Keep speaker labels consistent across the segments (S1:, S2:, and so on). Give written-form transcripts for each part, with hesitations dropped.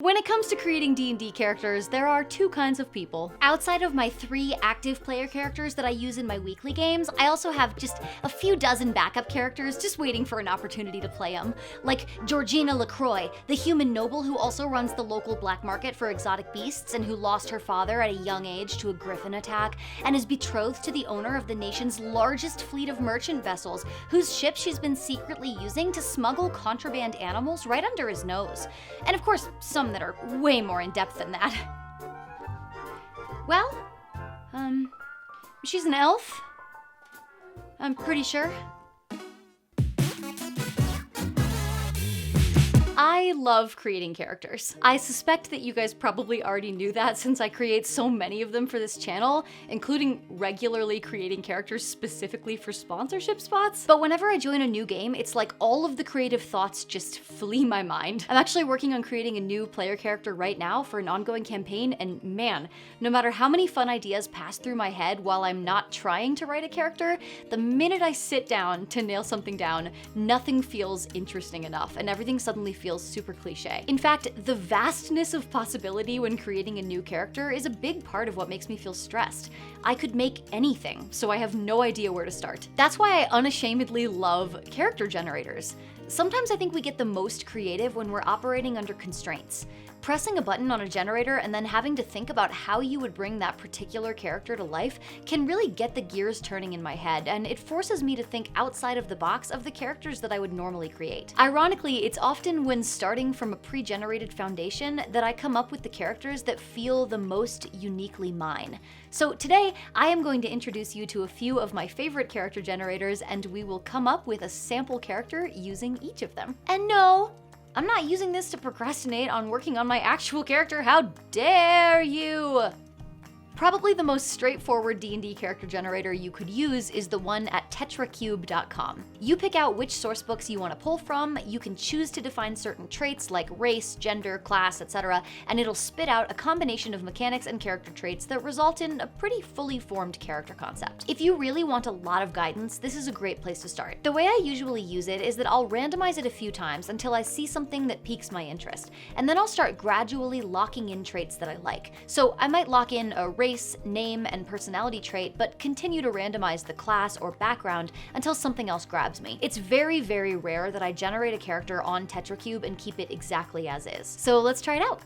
S1: When it comes to creating D&D characters, there are two kinds of people. Outside of my 3 active player characters that I use in my weekly games, I also have just a few dozen backup characters just waiting for an opportunity to play them. Like Georgina LaCroix, the human noble who also runs the local black market for exotic beasts and who lost her father at a young age to a griffin attack, and is betrothed to the owner of the nation's largest fleet of merchant vessels, whose ship she's been secretly using to smuggle contraband animals right under his nose. And of course, some that are way more in depth than that. Well, she's an elf, I'm pretty sure. I love creating characters. I suspect that you guys probably already knew that since I create so many of them for this channel, including regularly creating characters specifically for sponsorship spots. But whenever I join a new game, it's like all of the creative thoughts just flee my mind. I'm actually working on creating a new player character right now for an ongoing campaign, and man, no matter how many fun ideas pass through my head while I'm not trying to write a character, the minute I sit down to nail something down, nothing feels interesting enough, and everything suddenly feels super cliche. In fact, the vastness of possibility when creating a new character is a big part of what makes me feel stressed. I could make anything, so I have no idea where to start. That's why I unashamedly love character generators. Sometimes I think we get the most creative when we're operating under constraints. Pressing a button on a generator and then having to think about how you would bring that particular character to life can really get the gears turning in my head, and it forces me to think outside of the box of the characters that I would normally create. Ironically, it's often when starting from a pre-generated foundation that I come up with the characters that feel the most uniquely mine. So today, I am going to introduce you to a few of my favorite character generators, and we will come up with a sample character using each of them. And no, I'm not using this to procrastinate on working on my actual character, how dare you! Probably the most straightforward D&D character generator you could use is the one at tetracube.com. You pick out which sourcebooks you want to pull from, you can choose to define certain traits like race, gender, class, etc., and it'll spit out a combination of mechanics and character traits that result in a pretty fully formed character concept. If you really want a lot of guidance, this is a great place to start. The way I usually use it is that I'll randomize it a few times until I see something that piques my interest, and then I'll start gradually locking in traits that I like. So I might lock in a race, name, and personality trait, but continue to randomize the class or background until something else grabs me. It's very, very rare that I generate a character on Tetracube and keep it exactly as is. So let's try it out.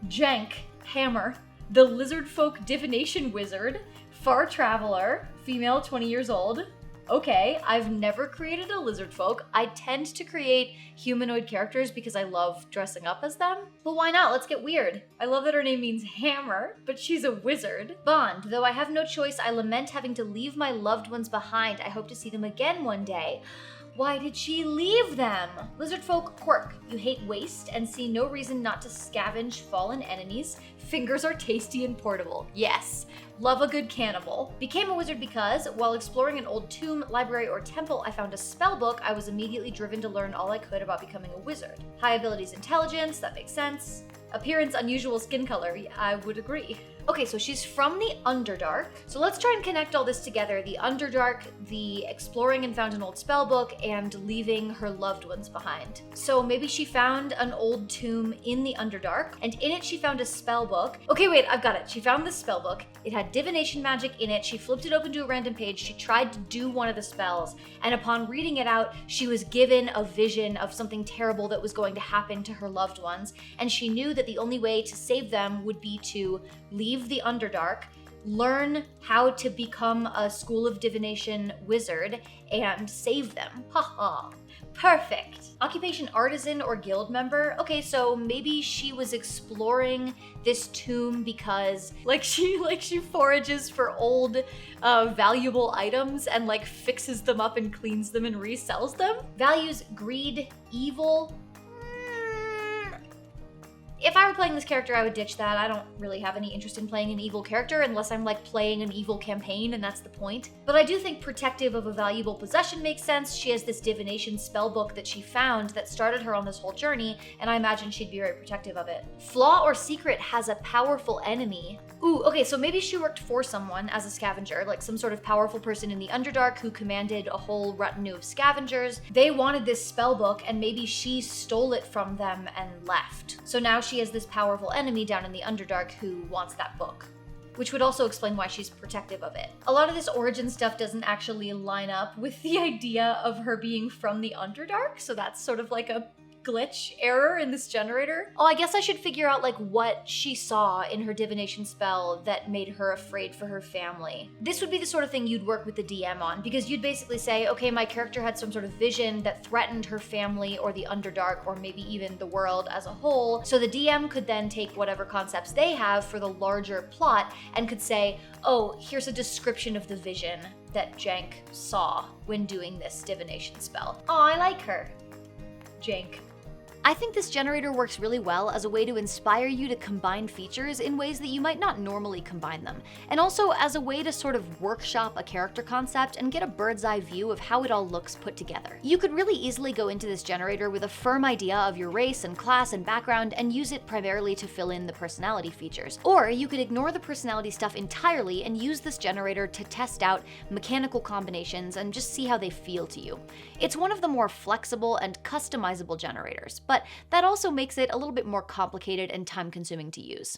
S1: Jhank, Hammer, the Lizardfolk Divination Wizard, Far Traveler, female, 20 years old. Okay, I've never created a lizard folk. I tend to create humanoid characters because I love dressing up as them. But why not? Let's get weird. I love that her name means hammer, but she's a wizard. Bond, though I have no choice, I lament having to leave my loved ones behind. I hope to see them again one day. Why did she leave them? Lizardfolk quirk. You hate waste and see no reason not to scavenge fallen enemies. Fingers are tasty and portable. Yes. Love a good cannibal. Became a wizard because, while exploring an old tomb, library, or temple, I found a spell book. I was immediately driven to learn all I could about becoming a wizard. High abilities intelligence, that makes sense. Appearance unusual skin color, I would agree. Okay, so she's from the Underdark. So let's try and connect all this together. The Underdark, the exploring and found an old spell book, and leaving her loved ones behind. So maybe she found an old tomb in the Underdark, and in it she found a spell book. Okay, wait, I've got it. She found this spell book. It had divination magic in it. She flipped it open to a random page. She tried to do one of the spells, and upon reading it out, she was given a vision of something terrible that was going to happen to her loved ones, and she knew that the only way to save them would be to leave the Underdark, learn how to become a School of Divination wizard, and save them. Haha. Perfect. Occupation artisan or guild member. Okay, so maybe she was exploring this tomb because she forages for old valuable items and like fixes them up and cleans them and resells them. Values greed, evil.
S2: if I were playing this character, I would ditch that. I don't really have any interest in playing an evil character unless I'm like playing an evil campaign, and that's the point. But I do think protective of a valuable possession makes sense. She has this divination spell book that she found that started her on this whole journey, and I imagine she'd be very protective of it. Flaw or secret has a powerful enemy. Ooh, okay, so maybe she worked for someone as a scavenger, like some sort of powerful person in the Underdark who commanded a whole retinue of scavengers. They wanted this spell book, and maybe she stole it from them and left. So now she has this powerful enemy down in the Underdark who wants that book, which would also explain why she's protective of it. A lot of this origin stuff doesn't actually line up with the idea of her being from the Underdark, so that's sort of like a glitch error in this generator. Oh, I guess I should figure out like what she saw in her divination spell that made her afraid for her family. This would be the sort of thing you'd work with the DM on, because you'd basically say, okay, my character had some sort of vision that threatened her family or the Underdark or maybe even the world as a whole. So the DM could then take whatever concepts they have for the larger plot and could say, oh, here's a description of the vision that Jhank saw when doing this divination spell. Oh, I like her. Jhank.
S1: I think this generator works really well as a way to inspire you to combine features in ways that you might not normally combine them, and also as a way to sort of workshop a character concept and get a bird's eye view of how it all looks put together. You could really easily go into this generator with a firm idea of your race and class and background and use it primarily to fill in the personality features. Or you could ignore the personality stuff entirely and use this generator to test out mechanical combinations and just see how they feel to you. It's one of the more flexible and customizable generators, but that also makes it a little bit more complicated and time-consuming to use.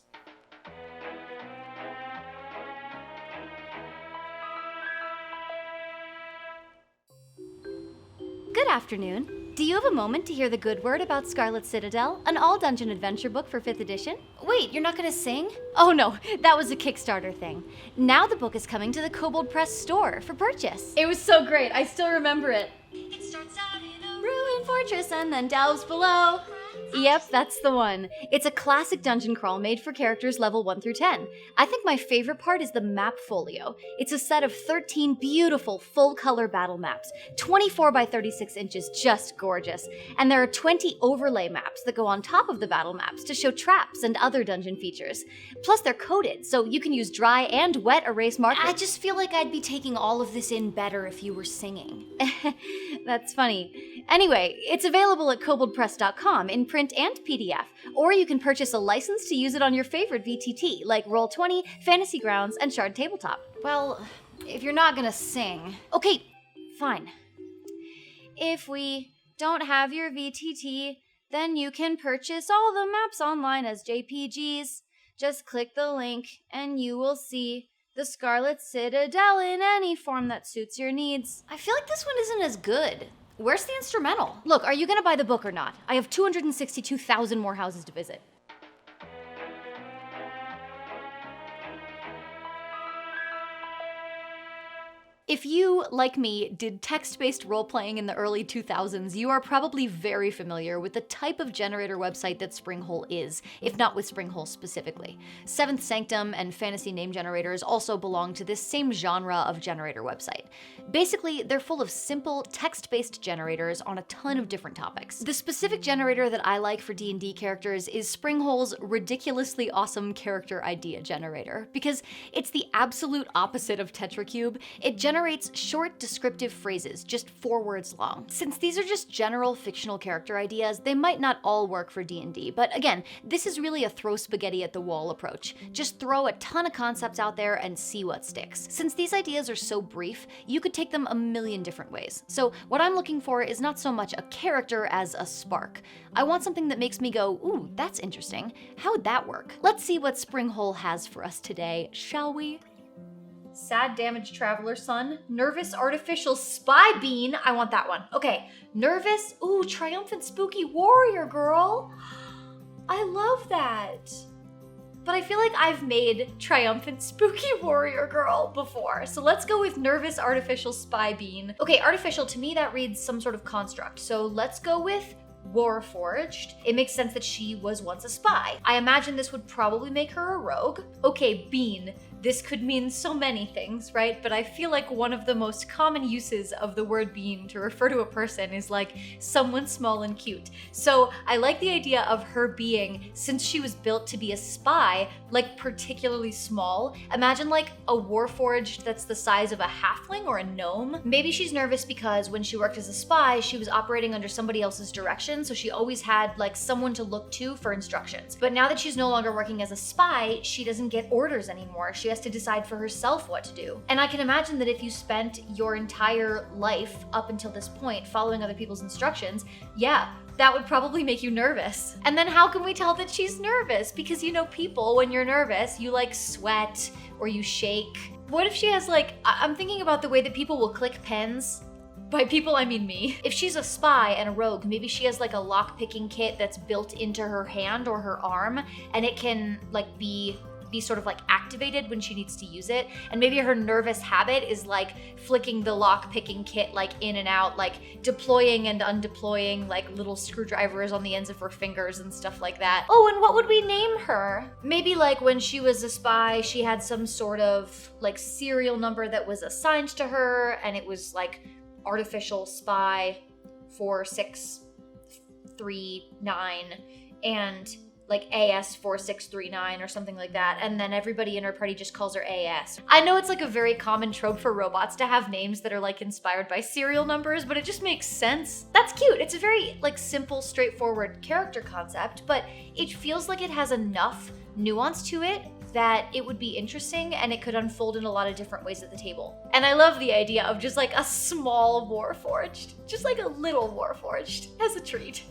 S1: Good afternoon. Do you have a moment to hear the good word about Scarlet Citadel, an all-dungeon adventure book for 5th edition? Wait, you're not gonna sing? Oh no, that was a Kickstarter thing. Now the book is coming to the Kobold Press store for purchase.
S2: It was so great, I still remember it.
S1: It starts out in a ruined fortress and then delves below. Yep, that's the one. It's a classic dungeon crawl made for characters level 1 through 10. I think my favorite part is the map folio. It's a set of 13 beautiful full-color battle maps, 24 by 36 inches, just gorgeous. And there are 20 overlay maps that go on top of the battle maps to show traps and other dungeon features. Plus they're coded, so you can use dry and wet erase markers. I just feel like I'd be taking all of this in better if you were singing. That's funny. Anyway, it's available at koboldpress.com in print and PDF, or you can purchase a license to use it on your favorite VTT, like Roll20, Fantasy Grounds, and Shard Tabletop. Well, if you're not gonna sing... Okay, fine. If we don't have your VTT, then you can purchase all the maps online as JPGs. Just click the link, and you will see the Scarlet Citadel in any form that suits your needs. I feel like this one isn't as good. Where's the instrumental? Look, are you gonna buy the book or not? I have 262,000 more houses to visit. If you, like me, did text-based role-playing in the early 2000s, you are probably very familiar with the type of generator website that Springhole is, if not with Springhole specifically. Seventh Sanctum and fantasy name generators also belong to this same genre of generator website. Basically, they're full of simple, text-based generators on a ton of different topics. The specific generator that I like for D&D characters is Springhole's ridiculously awesome character idea generator, because it's the absolute opposite of Tetracube. It generates short descriptive phrases, just 4 words long. Since these are just general fictional character ideas, they might not all work for D&D, but again, this is really a throw spaghetti at the wall approach. Just throw a ton of concepts out there and see what sticks. Since these ideas are so brief, you could take them a million different ways. So what I'm looking for is not so much a character as a spark. I want something that makes me go, ooh, that's interesting. How would that work? Let's see what Springhole has for us today, shall we?
S2: Sad damaged traveler son. Nervous artificial spy bean. I want that one. Okay. Nervous. Ooh, triumphant spooky warrior girl. I love that. But I feel like I've made triumphant spooky warrior girl before. So let's go with nervous artificial spy bean. Okay, artificial, to me that reads some sort of construct. So let's go with Warforged. It makes sense that she was once a spy. I imagine this would probably make her a rogue. Okay, bean. This could mean so many things, right? But I feel like one of the most common uses of the word being to refer to a person is like someone small and cute. So I like the idea of her being, since she was built to be a spy, like particularly small. Imagine like a warforged that's the size of a halfling or a gnome. Maybe she's nervous because when she worked as a spy, she was operating under somebody else's direction, so she always had like someone to look to for instructions. But now that she's no longer working as a spy, she doesn't get orders anymore. She has to decide for herself what to do. And I can imagine that if you spent your entire life up until this point following other people's instructions, yeah, that would probably make you nervous. And then how can we tell that she's nervous? Because you know people, when you're nervous, you like sweat or you shake. What if she has like, I'm thinking about the way that people will click pens. By people, I mean me. If she's a spy and a rogue, maybe she has like a lock-picking kit that's built into her hand or her arm, and it can like be sort of like activated when she needs to use it. And maybe her nervous habit is like flicking the lock-picking kit like in and out, like deploying and undeploying like little screwdrivers on the ends of her fingers and stuff like that. Oh, and what would we name her? Maybe like when she was a spy, she had some sort of like serial number that was assigned to her, and it was like artificial spy 4639 and like AS 4639 or something like that, and then everybody in her party just calls her AS. I know it's like a very common trope for robots to have names that are like inspired by serial numbers, but it just makes sense. That's cute. It's a very like simple, straightforward character concept, but it feels like it has enough nuance to it that it would be interesting and it could unfold in a lot of different ways at the table. And I love the idea of just like a small warforged, just like a little warforged as a treat.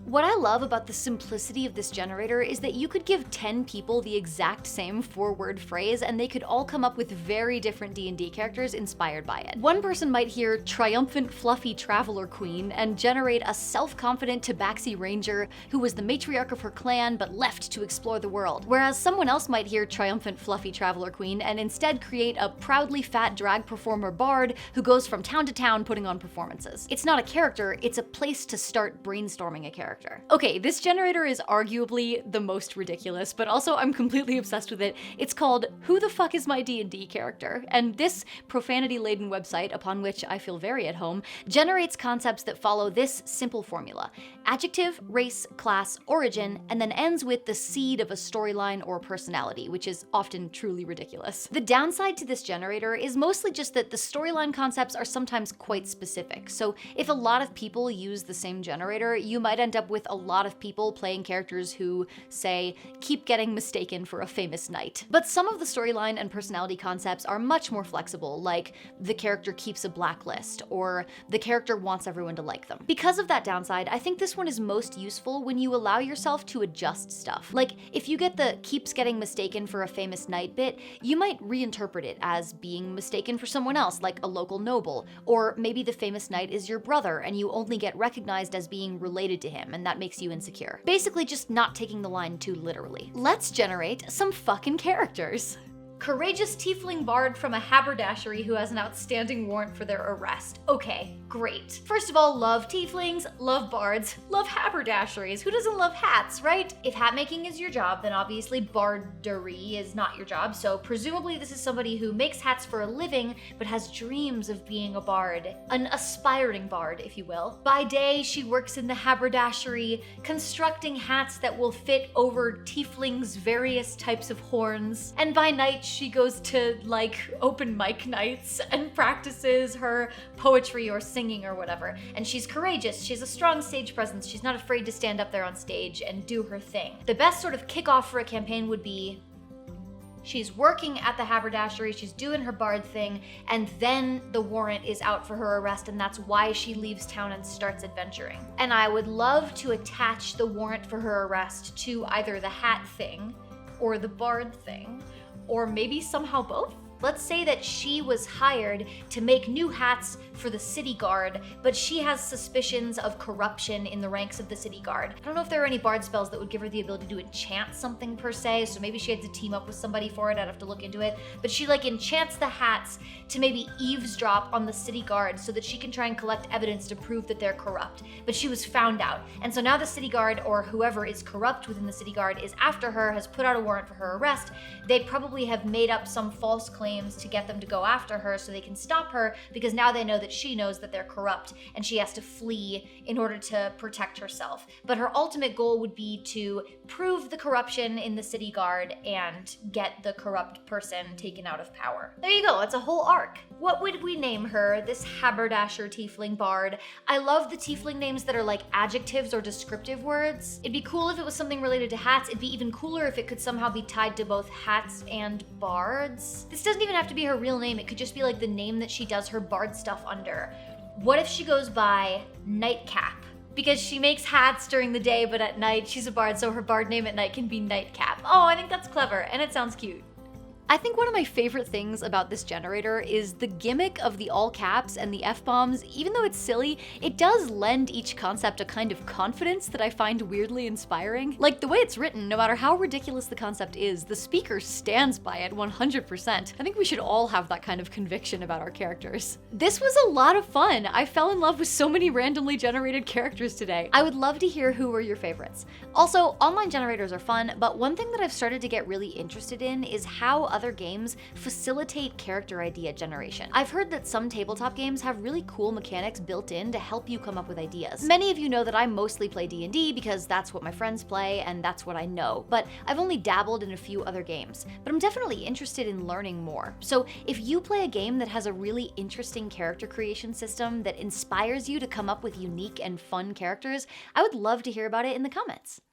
S1: What I love about the simplicity of this generator is that you could give 10 people the exact same 4-word phrase and they could all come up with very different D&D characters inspired by it. One person might hear triumphant fluffy traveler queen and generate a self-confident tabaxi ranger who was the matriarch of her clan but left to explore the world. Whereas someone else might hear triumphant fluffy traveler queen and instead create a proudly fat drag performer bard who goes from town to town putting on performances. It's not a character, it's a place to start brainstorming a character. Okay, this generator is arguably the most ridiculous, but also I'm completely obsessed with it. It's called Who the Fuck is My D&D Character? And this profanity-laden website, upon which I feel very at home, generates concepts that follow this simple formula: adjective, race, class, origin, and then ends with the seed of a storyline or personality, which is often truly ridiculous. The downside to this generator is mostly just that the storyline concepts are sometimes quite specific. So if a lot of people use the same generator, you might end up with a lot of people playing characters who, say, keep getting mistaken for a famous knight. But some of the storyline and personality concepts are much more flexible, like the character keeps a blacklist, or the character wants everyone to like them. Because of that downside, I think this one is most useful when you allow yourself to adjust stuff. Like, if you get the keeps getting mistaken for a famous knight bit, you might reinterpret it as being mistaken for someone else, like a local noble, or maybe the famous knight is your brother and you only get recognized as being related to him, and that makes you insecure. Basically just not taking the line too literally. Let's generate some fucking characters.
S2: Courageous tiefling bard from a haberdashery who has an outstanding warrant for their arrest. Okay, great. First of all, love tieflings, love bards, love haberdasheries. Who doesn't love hats, right? If hat making is your job, then obviously bardery is not your job, so presumably this is somebody who makes hats for a living but has dreams of being a bard. An aspiring bard, if you will. By day, she works in the haberdashery, constructing hats that will fit over tieflings' various types of horns, and by night, she goes to like open mic nights and practices her poetry or singing or whatever. And she's courageous, she has a strong stage presence, she's not afraid to stand up there on stage and do her thing. The best sort of kickoff for a campaign would be she's working at the haberdashery, she's doing her bard thing, and then the warrant is out for her arrest, and that's why she leaves town and starts adventuring. And I would love to attach the warrant for her arrest to either the hat thing or the bard thing, or maybe somehow both. Let's say that she was hired to make new hats for the city guard, but she has suspicions of corruption in the ranks of the city guard. I don't know if there are any bard spells that would give her the ability to enchant something per se, so maybe she had to team up with somebody for it. I'd have to look into it. But she like enchants the hats to maybe eavesdrop on the city guard so that she can try and collect evidence to prove that they're corrupt. But she was found out. And so now the city guard, or whoever is corrupt within the city guard, is after her, has put out a warrant for her arrest. They probably have made up some false claims to get them to go after her so they can stop her, because now they know that she knows that they're corrupt and she has to flee in order to protect herself. But her ultimate goal would be to prove the corruption in the city guard and get the corrupt person taken out of power. There you go, it's a whole arc. What would we name her, this Haberdasher Tiefling bard? I love the Tiefling names that are like adjectives or descriptive words. It'd be cool if it was something related to hats. It'd be even cooler if it could somehow be tied to both hats and bards. This doesn't even have to be her real name. It could just be like the name that she does her bard stuff under. What if she goes by Nightcap? Because she makes hats during the day, but at night she's a bard, so her bard name at night can be Nightcap. Oh, I think that's clever, and it sounds cute.
S1: I think one of my favorite things about this generator is the gimmick of the all caps and the F-bombs. Even though it's silly, it does lend each concept a kind of confidence that I find weirdly inspiring. Like the way it's written, no matter how ridiculous the concept is, the speaker stands by it 100%. I think we should all have that kind of conviction about our characters. This was a lot of fun. I fell in love with so many randomly generated characters today. I would love to hear who were your favorites. Also, online generators are fun, but one thing that I've started to get really interested in is how other games facilitate character idea generation. I've heard that some tabletop games have really cool mechanics built in to help you come up with ideas. Many of you know that I mostly play D&D because that's what my friends play and that's what I know, but I've only dabbled in a few other games. But I'm definitely interested in learning more. So if you play a game that has a really interesting character creation system that inspires you to come up with unique and fun characters, I would love to hear about it in the comments.